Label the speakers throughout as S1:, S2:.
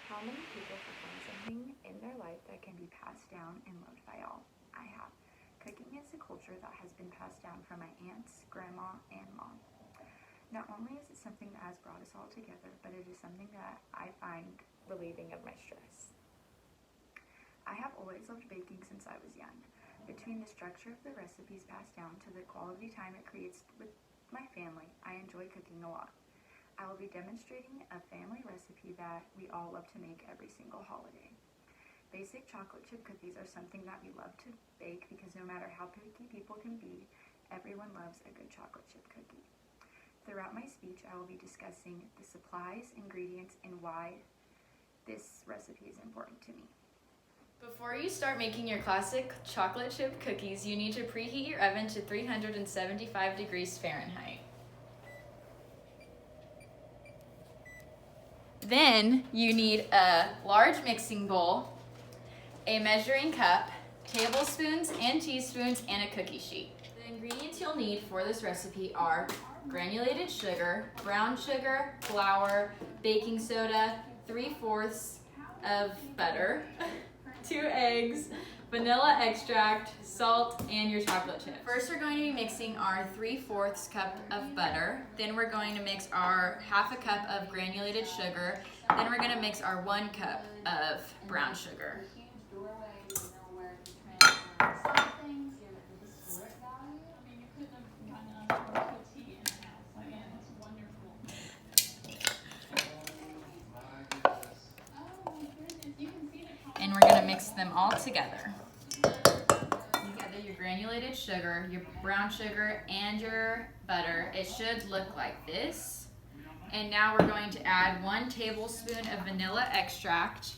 S1: How many people have found something in their life that can be passed down and loved by all? I have. Cooking is a culture that has been passed down from my aunts, grandma, and mom. Not only is it something that has brought us all together, but it is something that I find relieving of my stress. I have always loved baking since I was young. Between the structure of the recipes passed down to the quality time it creates with my family, I enjoy cooking a lot. I will be demonstrating a family recipe that we all love to make every single holiday. Basic chocolate chip cookies are something that we love to bake because no matter how picky people can be, everyone loves a good chocolate chip cookie. Throughout my speech, I will be discussing the supplies, ingredients, and why this recipe is important to me.
S2: Before you start making your classic chocolate chip cookies, you need to preheat your oven to 375 degrees Fahrenheit. Then you need a large mixing bowl, a measuring cup, tablespoons and teaspoons, and a cookie sheet. The ingredients you'll need for this recipe are granulated sugar, brown sugar, flour, baking soda, 3/4 of butter, 2 eggs, vanilla extract, salt, and your chocolate chips. First, we're going to be mixing our 3/4 cup of butter. Then we're going to mix our 1/2 cup of granulated sugar. Then we're going to mix our 1 cup of brown sugar. And we're going to mix them all together. Your granulated sugar, your brown sugar, and your butter. It should look like this. And now we're going to add 1 tablespoon of vanilla extract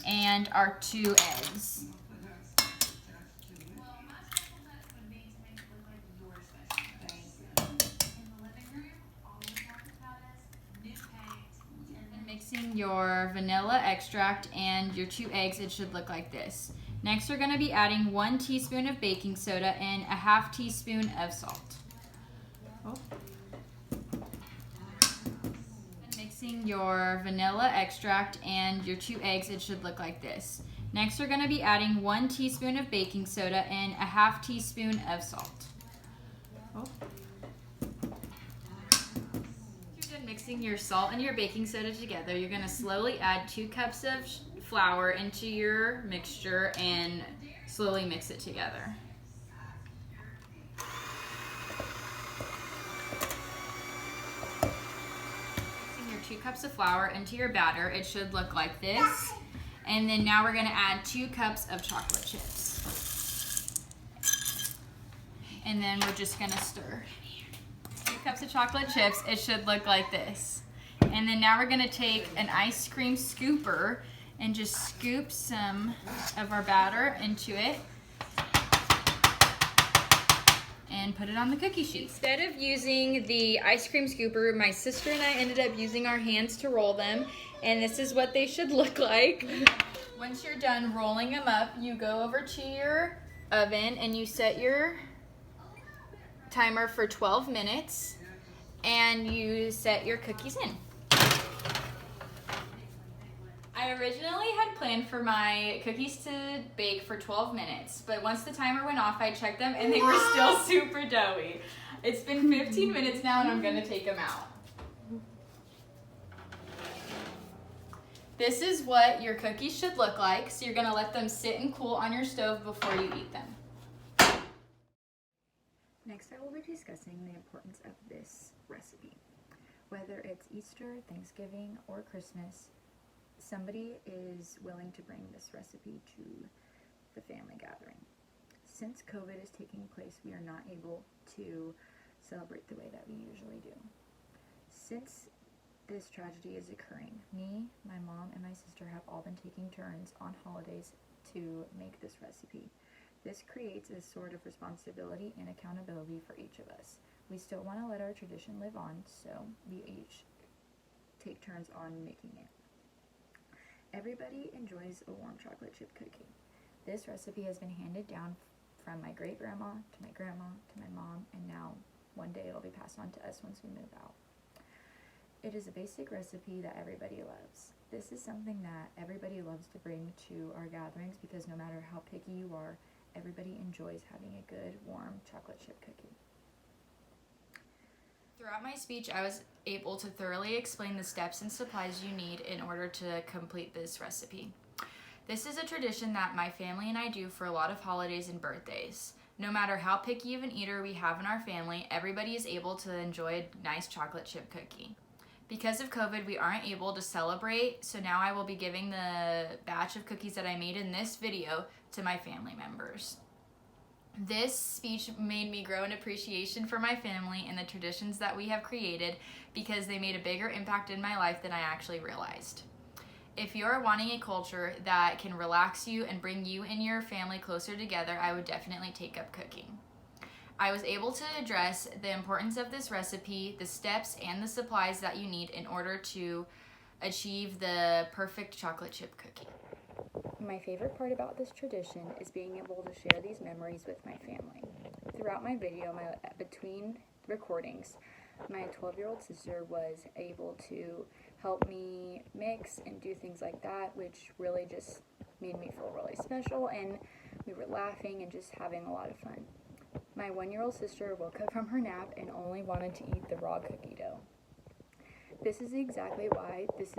S2: and our 2 eggs. And mixing your vanilla extract and your 2 eggs, it should look like this. Next, we're going to be adding 1 teaspoon of baking soda and a 1/2 teaspoon of salt. And mixing your vanilla extract and your 2 eggs, it should look like this. Next, we're going to be adding 1 teaspoon of baking soda and a 1/2 teaspoon of salt. Once you're done mixing your salt and your baking soda together, you're going to slowly add 2 cups of flour into your mixture and slowly mix it together. Mixing your 2 cups of flour into your batter, it should look like this. And then now we're going to add 2 cups of chocolate chips. And then we're just going to stir. 2 cups of chocolate chips, it should look like this. And then now we're going to take an ice cream scooper and just scoop some of our batter into it and put it on the cookie sheet. Instead of using the ice cream scooper, my sister and I ended up using our hands to roll them, and this is what they should look like. Once you're done rolling them up, you go over to your oven and you set your timer for 12 minutes and you set your cookies in. I originally had planned for my cookies to bake for 12 minutes, but once the timer went off, I checked them and they were still super doughy. It's been 15 minutes now and I'm going to take them out. This is what your cookies should look like, so you're going to let them sit and cool on your stove before you eat them.
S1: Next, I will be discussing the importance of this recipe. Whether it's Easter, Thanksgiving, or Christmas, somebody is willing to bring this recipe to the family gathering. Since COVID is taking place, we are not able to celebrate the way that we usually do. Since this tragedy is occurring, me, my mom, and my sister have all been taking turns on holidays to make this recipe. This creates a sort of responsibility and accountability for each of us. We still want to let our tradition live on, so we each take turns on making it. Everybody enjoys a warm chocolate chip cookie. This recipe has been handed down from my great-grandma to my grandma to my mom, and now one day it'll be passed on to us once we move out. It is a basic recipe that everybody loves. This is something that everybody loves to bring to our gatherings because no matter how picky you are, everybody enjoys having a good, warm chocolate chip cookie.
S2: Throughout my speech, I was able to thoroughly explain the steps and supplies you need in order to complete this recipe. This is a tradition that my family and I do for a lot of holidays and birthdays. No matter how picky of an eater we have in our family, everybody is able to enjoy a nice chocolate chip cookie. Because of COVID, we aren't able to celebrate, so now I will be giving the batch of cookies that I made in this video to my family members. This speech made me grow an appreciation for my family and the traditions that we have created because they made a bigger impact in my life than I actually realized. If you're wanting a culture that can relax you and bring you and your family closer together, I would definitely take up cooking. I was able to address the importance of this recipe, the steps, and the supplies that you need in order to achieve the perfect chocolate chip cookie.
S1: My favorite part about this tradition is being able to share these memories with my family. Throughout my video, between recordings, my 12-year-old sister was able to help me mix and do things like that, which really just made me feel really special, and we were laughing and just having a lot of fun. My 1-year-old sister woke up from her nap and only wanted to eat the raw cookie dough. This is exactly why this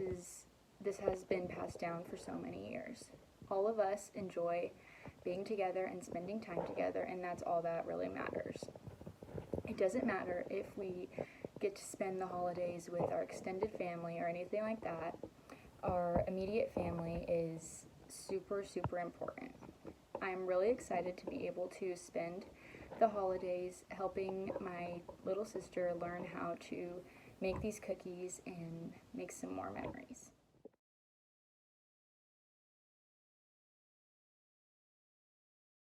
S1: has been passed down for so many years. All of us enjoy being together and spending time together, and that's all that really matters. It doesn't matter if we get to spend the holidays with our extended family or anything like that. Our immediate family is super, super important. I'm really excited to be able to spend the holidays helping my little sister learn how to make these cookies and make some more memories.